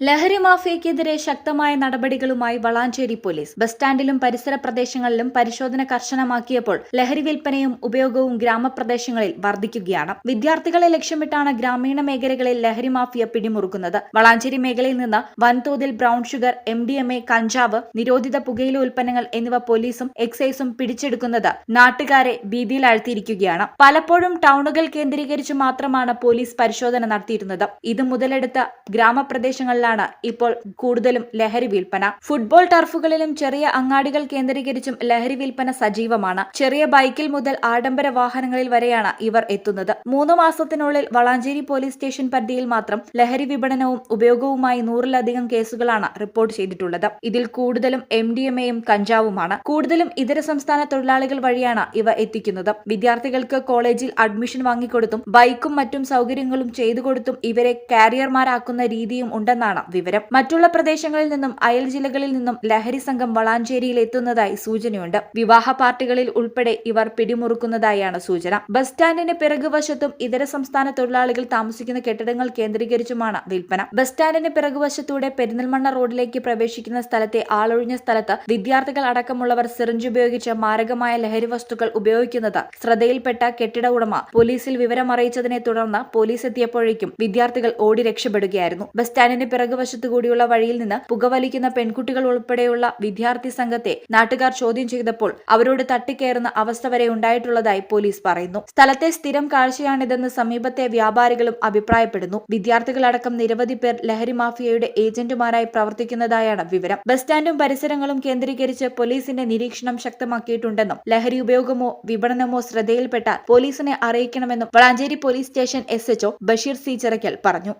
ലഹരി മാഫിയക്കെതിരെ ശക്തമായ നടപടികളുമായി വളാഞ്ചേരി പോലീസ്. ബസ് സ്റ്റാൻഡിലും പരിസര പ്രദേശങ്ങളിലും പരിശോധന കർശനമാക്കിയപ്പോൾ ലഹരി വിൽപ്പനയും ഉപയോഗവും ഗ്രാമപ്രദേശങ്ങളിൽ വർദ്ധിക്കുകയാണ്. വിദ്യാർത്ഥികളെ ലക്ഷ്യമിട്ടാണ് ഗ്രാമീണ മേഖലകളിൽ ലഹരി മാഫിയ പിടിമുറുക്കുന്നത്. വളാഞ്ചേരി മേഖലയിൽ നിന്ന് വൻതോതിൽ ബ്രൌൺ ഷുഗർ, MDMA, കഞ്ചാവ്, നിരോധിത പുകയില ഉൽപ്പന്നങ്ങൾ എന്നിവ പോലീസും എക്സൈസും പിടിച്ചെടുക്കുന്നത് നാട്ടുകാരെ ഭീതിയിലാഴ്ത്തിയിരിക്കുകയാണ്. പലപ്പോഴും ടൗണുകൾ കേന്ദ്രീകരിച്ച് മാത്രമാണ് പോലീസ് പരിശോധന നടത്തിയിരുന്നത്. ഇത് മുതലെടുത്ത ഗ്രാമപ്രദേശങ്ങളിൽ ഇപ്പോൾ കൂടുതലും ലഹരി വിൽപ്പന. ഫുട്ബോൾ ടർഫുകളിലും ചെറിയ അങ്ങാടികൾ കേന്ദ്രീകരിച്ചും ലഹരി വിൽപ്പന സജീവമാണ്. ചെറിയ ബൈക്കിൽ മുതൽ ആഡംബര വാഹനങ്ങളിൽ വരെയാണ് ഇവർ എത്തുന്നത്. 3 മാസത്തിനുള്ളിൽ വളാഞ്ചേരി പോലീസ് സ്റ്റേഷൻ പരിധിയിൽ മാത്രം ലഹരി വിപണനവും ഉപയോഗവുമായി 100-ലധികം കേസുകളാണ് റിപ്പോർട്ട് ചെയ്തിട്ടുള്ളത്. ഇതിൽ കൂടുതലും MDMAയും കഞ്ചാവുമാണ്. കൂടുതലും ഇതര സംസ്ഥാന തൊഴിലാളികൾ വഴിയാണ് ഇവ എത്തിക്കുന്നത്. വിദ്യാർത്ഥികൾക്ക് കോളേജിൽ അഡ്മിഷൻ വാങ്ങിക്കൊടുത്തും ബൈക്കും മറ്റും സൗകര്യങ്ങളും ചെയ്തു കൊടുത്തും ഇവരെ കാരിയർമാരാക്കുന്ന രീതിയും ഉണ്ടെന്നാണ് വിവരം. മറ്റുള്ള പ്രദേശങ്ങളിൽ നിന്നും അയൽ ജില്ലകളിൽ നിന്നും ലഹരി സംഘം വളാഞ്ചേരിയിൽ എത്തുന്നതായി സൂചനയുണ്ട്. വിവാഹ പാർട്ടികളിൽ ഉൾപ്പെടെ ഇവർ പിടിമുറുക്കുന്നതായാണ് സൂചന. ബസ് സ്റ്റാൻഡിന് പിറകുവശത്തും ഇതര സംസ്ഥാന തൊഴിലാളികൾ താമസിക്കുന്ന കെട്ടിടങ്ങൾ കേന്ദ്രീകരിച്ചുമാണ് വിൽപ്പന. ബസ് സ്റ്റാൻഡിന് പിറകുവശത്തൂടെ പെരിന്തൽമണ്ണ റോഡിലേക്ക് പ്രവേശിക്കുന്ന സ്ഥലത്തെ ആളൊഴിഞ്ഞ സ്ഥലത്ത് വിദ്യാർത്ഥികൾ അടക്കമുള്ളവർ സിറിഞ്ച് ഉപയോഗിച്ച് മാരകമായ ലഹരി വസ്തുക്കൾ ഉപയോഗിക്കുന്നത് ശ്രദ്ധയിൽപ്പെട്ട കെട്ടിട ഉടമ പോലീസിൽ വിവരമറിയിച്ചതിനെ തുടർന്ന് പോലീസ് എത്തിയപ്പോഴേക്കും വിദ്യാർത്ഥികൾ ഓടി രക്ഷപ്പെടുകയായിരുന്നു. ബസ് സ്റ്റാൻഡിന് പിറകുവശത്തുകൂടിയുള്ള വഴിയിൽ നിന്ന് പുകവലിക്കുന്ന പെൺകുട്ടികൾ ഉൾപ്പെടെയുള്ള വിദ്യാർത്ഥി സംഘത്തെ നാട്ടുകാർ ചോദ്യം ചെയ്തപ്പോൾ അവരോട് തട്ടിക്കയറുന്ന അവസ്ഥ വരെ ഉണ്ടായിട്ടുള്ളതായി പോലീസ് പറയുന്നു. സ്ഥലത്തെ സ്ഥിരം കാഴ്ചയാണിതെന്ന് സമീപത്തെ വ്യാപാരികളും അഭിപ്രായപ്പെടുന്നു. വിദ്യാർത്ഥികളടക്കം നിരവധി പേർ ലഹരി മാഫിയയുടെ ഏജന്റുമാരായി പ്രവർത്തിക്കുന്നതായാണ് വിവരം. ബസ് സ്റ്റാൻഡും പരിസരങ്ങളും കേന്ദ്രീകരിച്ച് പോലീസിന്റെ നിരീക്ഷണം ശക്തമാക്കിയിട്ടുണ്ടെന്നും ലഹരി ഉപയോഗമോ വിപണനമോ ശ്രദ്ധയിൽപ്പെട്ടാൽ പോലീസിനെ അറിയിക്കണമെന്നും Valanchery police station SHO Basheer C. Chirakkal പറഞ്ഞു.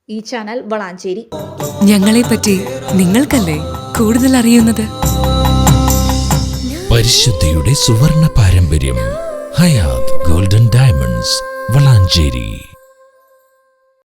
ഈ ചാനൽ വളാഞ്ചേരി. ഞങ്ങളെപ്പറ്റി നിങ്ങൾക്കല്ലേ കൂടുതൽ അറിയുന്നത്? പരിശുദ്ധിയുടെ സുവർണ പാരമ്പര്യം. Hayat golden diamonds, Valanchery.